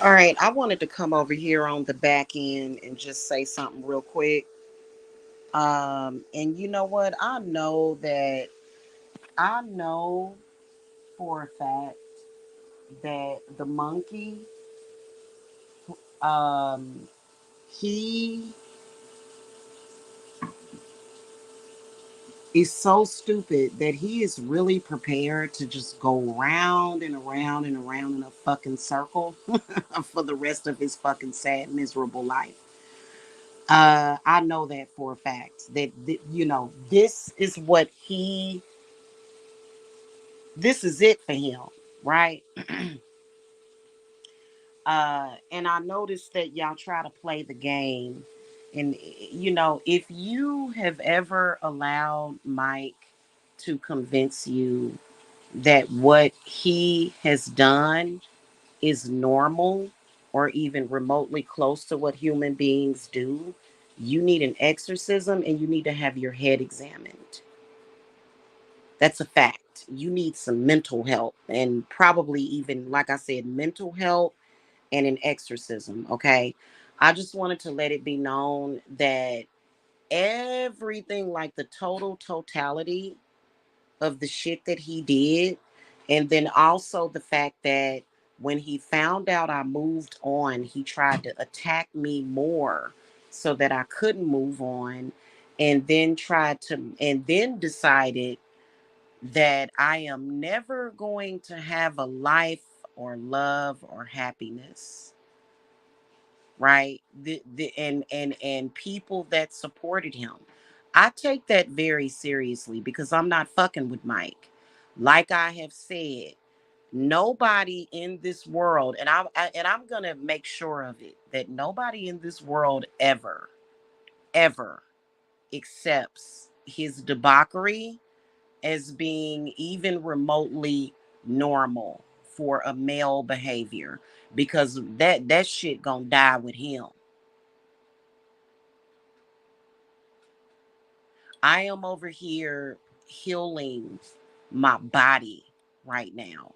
All right, I wanted to come over here on the back end and just say something real quick. And you know what? I know for a fact that the monkey, um, he is so stupid that he is really prepared to just go round and around and around in a fucking circle for the rest of his fucking sad, miserable life. I know that for a fact that this is this is it for him, right? And I noticed that y'all try to play the game, and if you have ever allowed Mike to convince you that what he has done is normal or even remotely close to what human beings do, you need an exorcism and you need to have your head examined. That's a fact. You need some mental help and probably even, like I said, mental help and an exorcism. Okay. I just wanted to let it be known that everything, like the totality of the shit that he did. And then also the fact that when he found out I moved on, he tried to attack me more so that I couldn't move on. And then decided that I am never going to have a life or love or happiness, right? And people that supported him. I take that very seriously because I'm not fucking with Mike. Like I have said, nobody in this world, and I'm going to make sure of it, that nobody in this world ever accepts his debauchery as being even remotely normal for a male behavior, because that shit gonna die with him. I am over here healing my body right now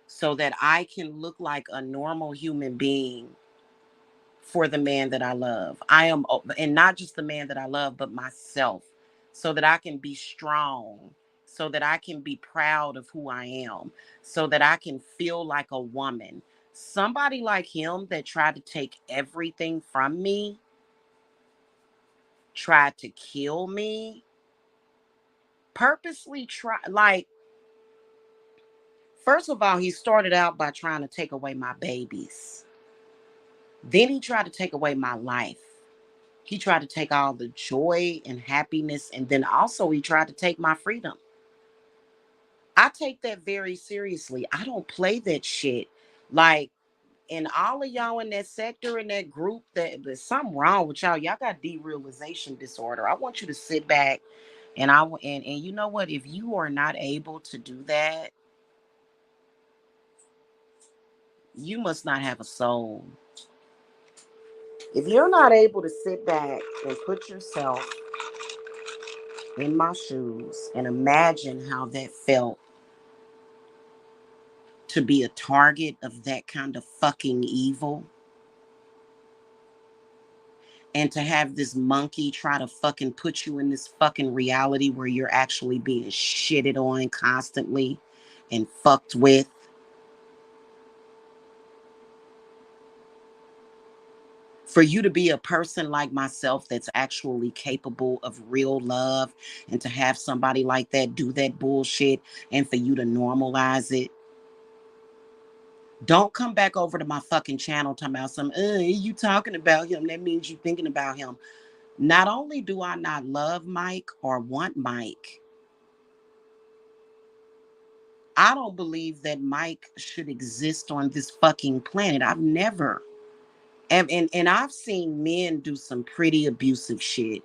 so that I can look like a normal human being for the man that I love. And not just the man that I love, but myself, so that I can be strong, so that I can be proud of who I am, so that I can feel like a woman. Somebody like him that tried to take everything from me, tried to kill me, purposely try, like, first of all, he started out by trying to take away my babies. Then he tried to take away my life. He tried to take all the joy and happiness, and then also he tried to take my freedom. I take that very seriously. I don't play that shit. Like, and all of y'all in that sector, in that group, that there's something wrong with y'all. Y'all got derealization disorder. I want you to sit back and you know what? If you are not able to do that, you must not have a soul. If you're not able to sit back and put yourself in my shoes and imagine how that felt to be a target of that kind of fucking evil, and to have this monkey try to fucking put you in this fucking reality where you're actually being shitted on constantly and fucked with. For you to be a person like myself that's actually capable of real love, and to have somebody like that do that bullshit, and for you to normalize it. Don't come back over to my fucking channel talking about some, you talking about him. That means you thinking about him. Not only do I not love Mike or want Mike, I don't believe that Mike should exist on this fucking planet. I've never. And I've seen men do some pretty abusive shit.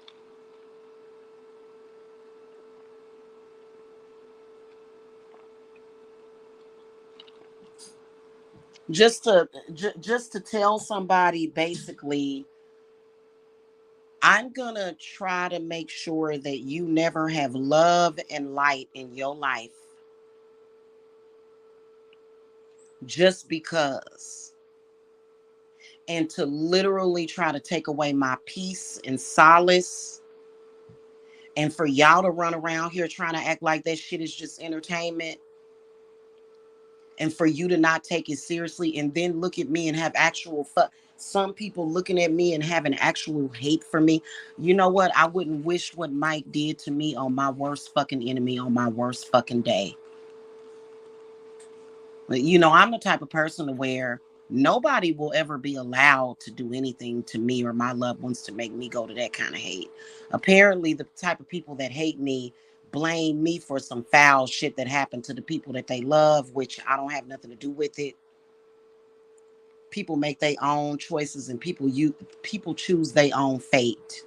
Just to tell somebody, basically, I'm gonna try to make sure that you never have love and light in your life. just because, and to literally try to take away my peace and solace, and for y'all to run around here trying to act like that shit is just entertainment, and for you to not take it seriously, and then look at me and have actual some people looking at me and having actual hate for me. You know what? I wouldn't wish what Mike did to me on my worst fucking enemy on my worst fucking day. But I'm the type of person where nobody will ever be allowed to do anything to me or my loved ones to make me go to that kind of hate. Apparently, the type of people that hate me blame me for some foul shit that happened to the people that they love, which I don't have nothing to do with it. People make their own choices, and people choose their own fate.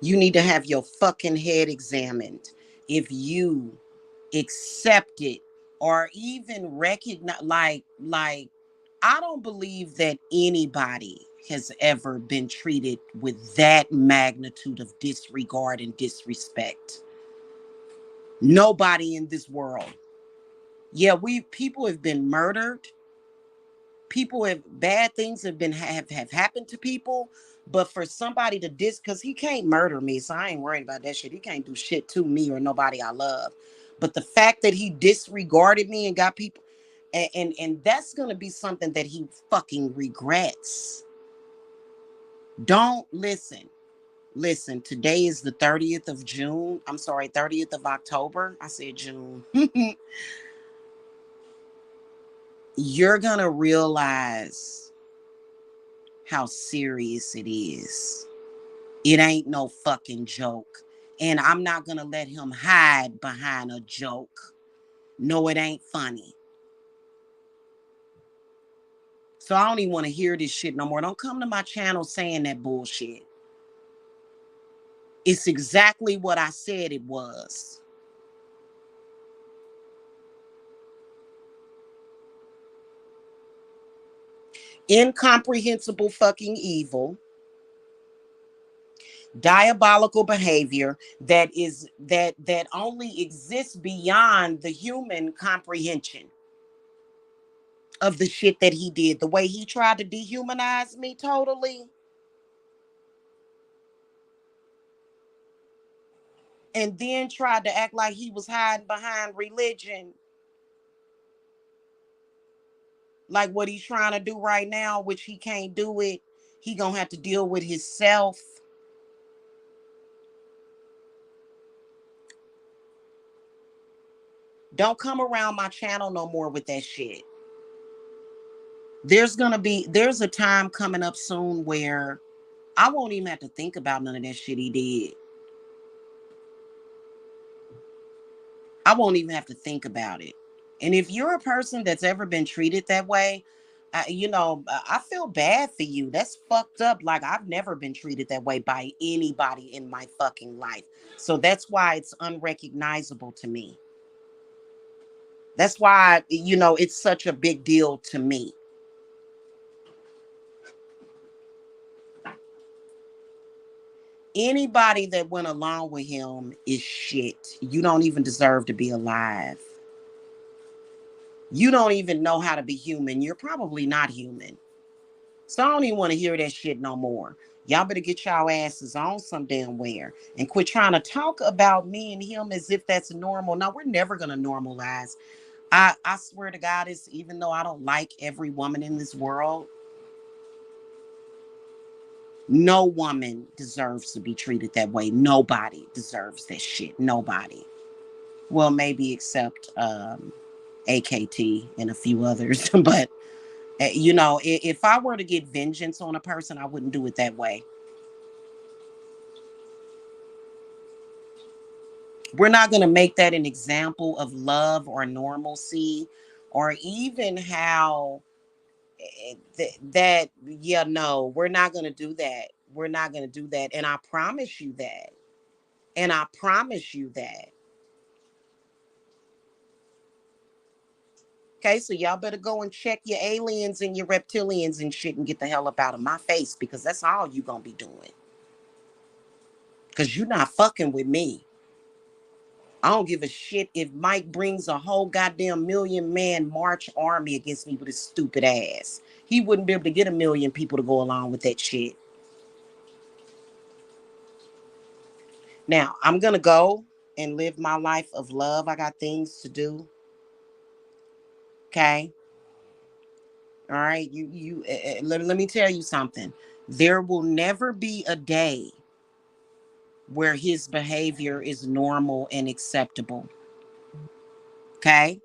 You need to have your fucking head examined if you accept it or even recognize, like I don't believe that anybody has ever been treated with that magnitude of disregard and disrespect. Nobody in this world. Yeah, people have been murdered. People have bad things have happened to people, but for somebody to because he can't murder me, so I ain't worried about that shit. He can't do shit to me or nobody I love. But the fact that he disregarded me and got people, and that's gonna be something that he fucking regrets. Don't listen. Today is the 30th of June. I'm sorry, 30th of October. I said June. You're gonna realize how serious it is. It ain't no fucking joke. And I'm not gonna let him hide behind a joke. No, it ain't funny. So I don't even want to hear this shit no more. Don't come to my channel saying that bullshit. It's exactly what I said it was. Incomprehensible fucking evil, diabolical behavior that only exists beyond the human comprehension of the shit that he did. The way he tried to dehumanize me totally, and then tried to act like he was hiding behind religion, like what he's trying to do right now, which he can't do it. He gonna have to deal with himself. Don't come around my channel no more with that shit. There's a time coming up soon where I won't even have to think about none of that shit he did. I won't even have to think about it. And if you're a person that's ever been treated that way, I feel bad for you. That's fucked up. Like, I've never been treated that way by anybody in my fucking life. So that's why it's unrecognizable to me. That's why, it's such a big deal to me. Anybody that went along with him is shit. You don't even deserve to be alive. You don't even know how to be human. You're probably not human. So I don't even want to hear that shit no more. Y'all better get y'all asses on some damn where and quit trying to talk about me and him as if that's normal. No, we're never gonna normalize. I swear to God, it's even though I don't like every woman in this world, no woman deserves to be treated that way. Nobody deserves that shit. Nobody. Well, maybe except AKT and a few others, but if I were to get vengeance on a person, I wouldn't do it that way. We're not going to make that an example of love or normalcy or even how yeah, no, we're not going to do that. We're not going to do that. And I promise you that. And I promise you that. Okay, so y'all better go and check your aliens and your reptilians and shit and get the hell up out of my face because that's all you going to be doing. Cause you're not fucking with me. I don't give a shit if Mike brings a whole goddamn million-man march army against me with his stupid ass. He wouldn't be able to get 1,000,000 people to go along with that shit. Now, I'm going to go and live my life of love. I got things to do. Okay? All right? Let me tell you something. There will never be a day where his behavior is normal and acceptable. Okay?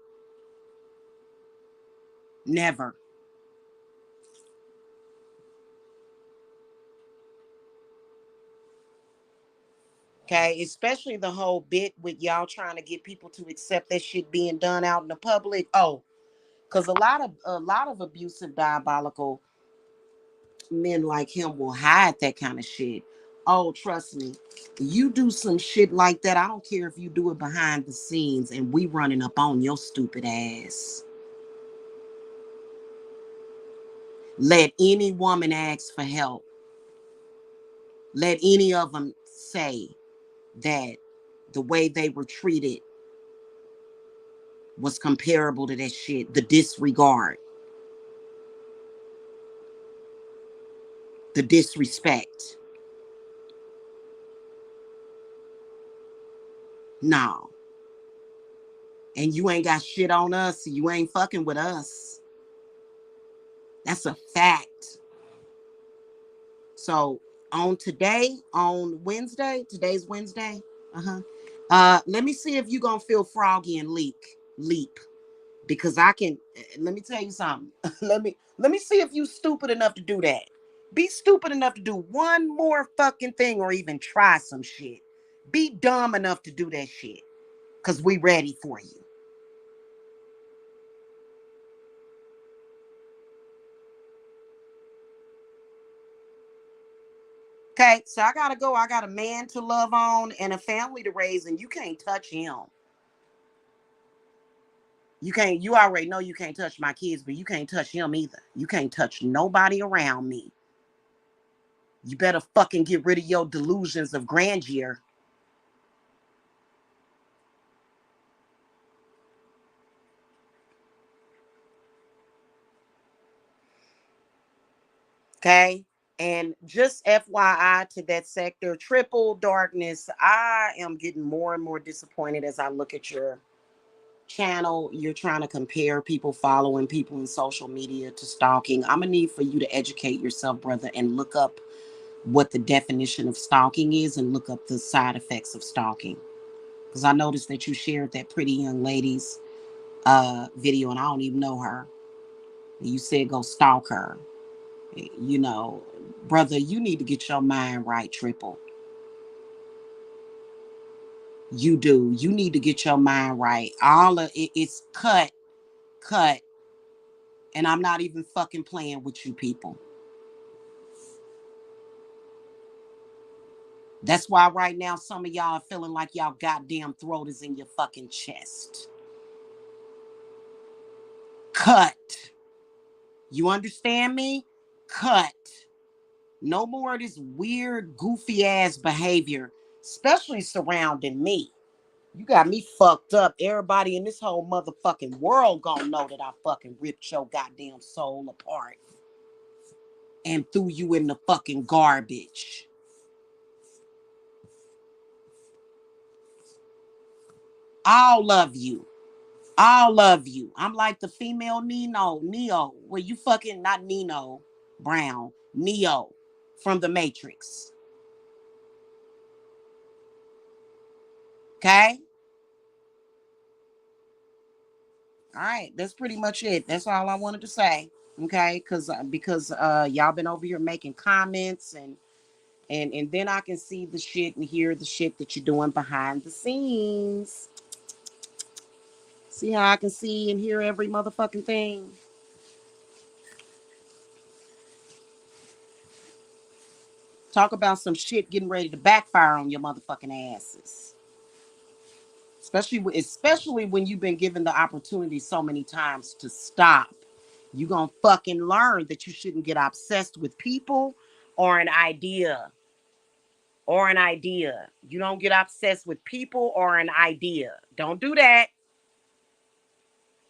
Never. Okay, especially the whole bit with y'all trying to get people to accept that shit being done out in the public. Oh, because a lot of abusive, diabolical men like him will hide that kind of shit. Oh, trust me, you do some shit like that. I don't care if you do it behind the scenes, and we running up on your stupid ass. Let any woman ask for help. Let any of them say that the way they were treated was comparable to that shit. The disregard, the disrespect. No. And you ain't got shit on us. You ain't fucking with us. That's a fact. So on today, on Wednesday, today's Wednesday. Uh-huh. Let me see if you gonna feel froggy and leap. Because I can let me tell you something. let me see if you stupid enough to do that. Be stupid enough to do one more fucking thing or even try some shit. Be dumb enough to do that shit. Cause we ready for you. Okay, so I gotta go. I got a man to love on and a family to raise, and you can't touch him. You can't, you already know you can't touch my kids, but you can't touch him either. You can't touch nobody around me. You better fucking get rid of your delusions of grandeur. Okay. And just FYI to that sector, triple darkness, I am getting more and more disappointed as I look at your channel. You're trying to compare people following people in social media to stalking. I'm gonna need for you to educate yourself, brother, and look up what the definition of stalking is and look up the side effects of stalking. Because I noticed that you shared that pretty young lady's video and I don't even know her. You said go stalk her. You know, brother, you need to get your mind right, triple. You do. You need to get your mind right. All of it, it's cut, and I'm not even fucking playing with you people. That's why right now some of y'all are feeling like y'all goddamn throat is in your fucking chest. Cut. You understand me? Cut. No more of this weird, goofy ass behavior, especially surrounding me. You got me fucked up. Everybody in this whole motherfucking world gonna know that I fucking ripped your goddamn soul apart and threw you in the fucking garbage. All of you. All of you. I'm like the female Neo. Well, you fucking not Nino Brown. Neo from the Matrix. Okay? All right. That's pretty much it. That's all I wanted to say. Okay? Because y'all been over here making comments and then I can see the shit and hear the shit that you're doing behind the scenes. See how I can see and hear every motherfucking thing? Talk about some shit getting ready to backfire on your motherfucking asses. Especially when you've been given the opportunity so many times to stop. You gonna fucking learn that you shouldn't get obsessed with people or an idea or an idea. You don't get obsessed with people or an idea. Don't do that.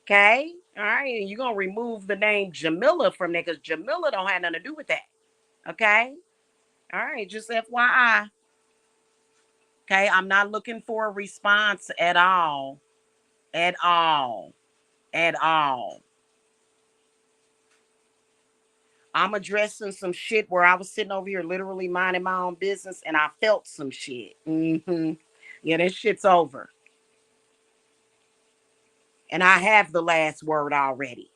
Okay? All right. And you're going to remove the name Jamila from there because Jamila don't have nothing to do with that. Okay? All right. Just FYI. Okay? I'm not looking for a response at all. At all. At all. I'm addressing some shit where I was sitting over here literally minding my own business and I felt some shit. Yeah, this shit's over. And I have the last word already.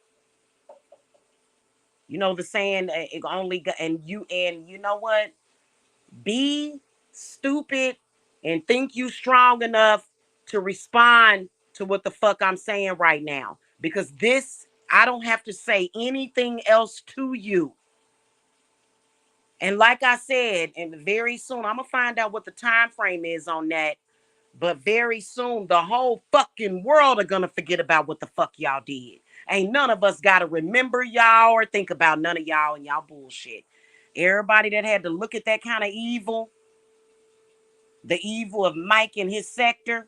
You know the saying, it only and you know what? Be stupid and think you strong enough to respond to what the fuck I'm saying right now. Because this, I don't have to say anything else to you. And like I said, and very soon I'm gonna find out what the time frame is on that. But very soon, the whole fucking world are gonna forget about what the fuck y'all did. Ain't none of us gotta remember y'all or think about none of y'all and y'all bullshit. Everybody that had to look at that kind of evil, the evil of Mike and his sector,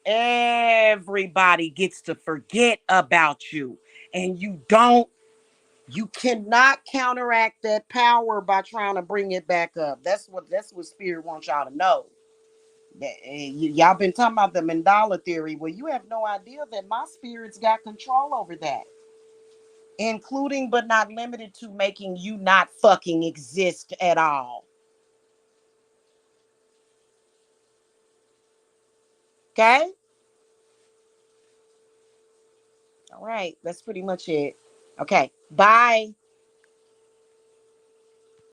everybody gets to forget about you. And you cannot counteract that power by trying to bring it back up. That's what Spirit wants y'all to know. Y'all been talking about the Mandala theory. Well, you have no idea that my spirit's got control over that, including but not limited to making you not fucking exist at all. Okay? All right. That's pretty much it. Okay. Bye.